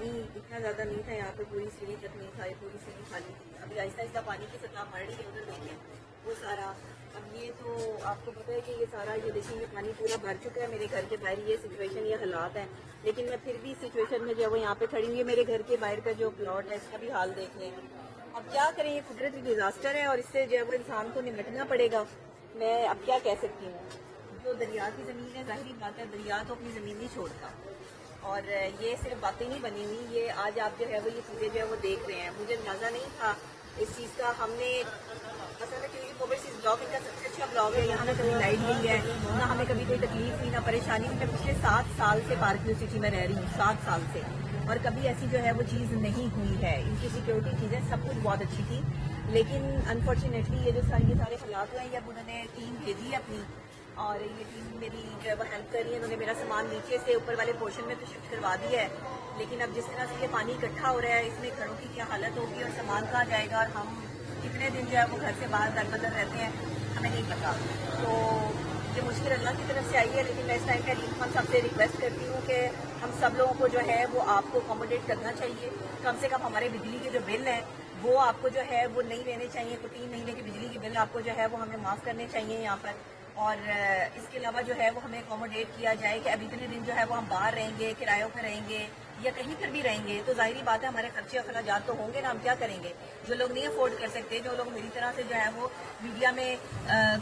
پانی اتنا زیادہ نہیں تھا یہاں پہ، پوری سیڑھی تک نہیں تھا، پوری سیڑھی خالی تھی. ابھی آہستہ آہستہ پانی کی سطح بڑھ رہی ہے. ادھر دیکھیں وہ سارا، اب یہ تو آپ کو پتہ ہے کہ یہ سارا یہ دیکھیں یہ پانی پورا بھر چکا ہے میرے گھر کے باہر. یہ سچویشن یہ حالات ہیں، لیکن میں پھر بھی سچویشن میں جو ہے وہ یہاں پہ کھڑی ہوئی ہے. میرے گھر کے باہر کا جو پلاٹ ہے اس کا بھی حال دیکھ لیں. اب کیا کریں، یہ قدرتی ڈیزاسٹر ہے اور اس سے جو ہے وہ انسان کو نمٹنا پڑے گا. میں اب کیا کہہ سکتی ہوں، جو دریا کی زمین ہے ظاہری بات ہے دریا تو اپنی زمین نہیں چھوڑتا. اور یہ صرف باتیں نہیں بنی ہوئی، یہ آج آپ جو ہے وہ یہ چیزیں جو ہے وہ دیکھ رہے ہیں. مجھے اندازہ نہیں تھا اس چیز کا. ہم نے اصل میں کیونکہ اوورسیز بلاگ ان کا سب سے اچھا بلاگ ہے. یہاں نہ کبھی لائٹ گئی ہے، نہ ہمیں کبھی کوئی تکلیف ہوئی، نہ پریشانی ہوئی. میں پچھلے 7 سال سے پارک سٹی میں رہ رہی ہوں، 7 سال سے، اور کبھی ایسی جو ہے وہ چیز نہیں ہوئی ہے. ان کی سیکیورٹی چیزیں سب کچھ بہت اچھی تھی، لیکن انفارچونیٹلی یہ جو سارے حالات ہوئے ہیں، اب انہوں نے ٹیم بھیجی ہے اپنی، اور یہ ٹیم میری جو ہے وہ ہیلپ کر رہی ہے. انہوں نے میرا سامان نیچے سے اوپر والے پورشن میں تو شفٹ کروا دیا ہے، لیکن اب جس طرح سے یہ پانی اکٹھا ہو رہا ہے اس میں گھروں کی کیا حالت ہوگی اور سامان کہاں جائے گا، اور ہم کتنے دن جو ہے وہ گھر سے باہر در بدر رہتے ہیں ہمیں نہیں پتا. تو یہ مشکل اللہ کی طرف سے آئی ہے، لیکن میں اس ٹائم پہ علیم خان صاحب سے ریکویسٹ کرتی ہوں کہ ہم سب لوگوں کو جو ہے وہ آپ کو اکوموڈیٹ کرنا چاہیے. کم سے کم ہمارے بجلی کے جو بل ہیں وہ آپ کو جو ہے وہ نہیں لینے چاہیے. تو 3 مہینے کی بجلی کے بل آپ کو جو ہے وہ ہمیں معاف کرنے چاہیے یہاں پر. اور اس کے علاوہ جو ہے وہ ہمیں اکوموڈیٹ کیا جائے کہ اب اتنے دن جو ہے وہ ہم باہر رہیں گے، کرایوں پہ رہیں گے یا کہیں پر بھی رہیں گے، تو ظاہری بات ہے ہمارے خرچے اخراجات تو ہوں گے نا. ہم کیا کریں گے؟ جو لوگ نہیں افورڈ کر سکتے، جو لوگ میری طرح سے جو ہے وہ میڈیا میں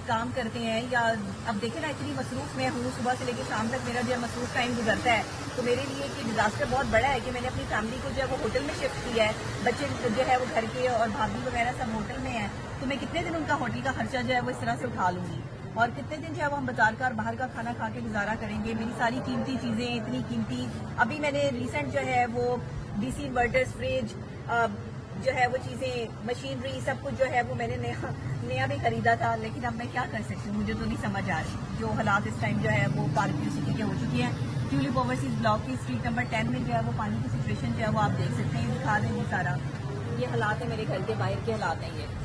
کام کرتے ہیں، یا اب دیکھیں نا اتنی مصروف میں ہوں، صبح سے لے کے شام تک میرا جو ہے مصروف ٹائم گزرتا ہے. تو میرے لیے ایک ڈیزاسٹر بہت بڑا ہے کہ میں نے اپنی فیملی کو جو ہے وہ ہوٹل میں شفٹ کیا ہے. بچے جو ہے وہ گھر کے اور بھابھی وغیرہ سب ہوٹل میں ہیں، تو میں کتنے دن ان کا ہوٹل کا خرچہ جو ہے وہ اس طرح سے اٹھا لوں گی، اور کتنے دن جو ہے وہ ہم بازار کا اور باہر کا کھانا کھا کے گزارا کریں گے. میری ساری قیمتی چیزیں اتنی قیمتی، ابھی میں نے ریسنٹ جو ہے وہ ڈی سی انورٹرز، فریج جو ہے وہ چیزیں، مشینری، سب کچھ جو ہے وہ میں نے نیا بھی خریدا تھا. لیکن اب میں کیا کر سکتی ہوں، مجھے تو نہیں سمجھ آ رہی. جو حالات اس ٹائم جو ہے وہ پارک سٹی کے ہو چکی ہیں. ٹیولپ اوورسیز بلاک کی اسٹریٹ نمبر 10 میں جو ہے وہ پانی کی سچویشن جو ہے وہ آپ دیکھ سکتے ہیں، دکھا دیں گے سارا. یہ حالات ہیں میرے گھر کے باہر کے حالات ہیں یہ.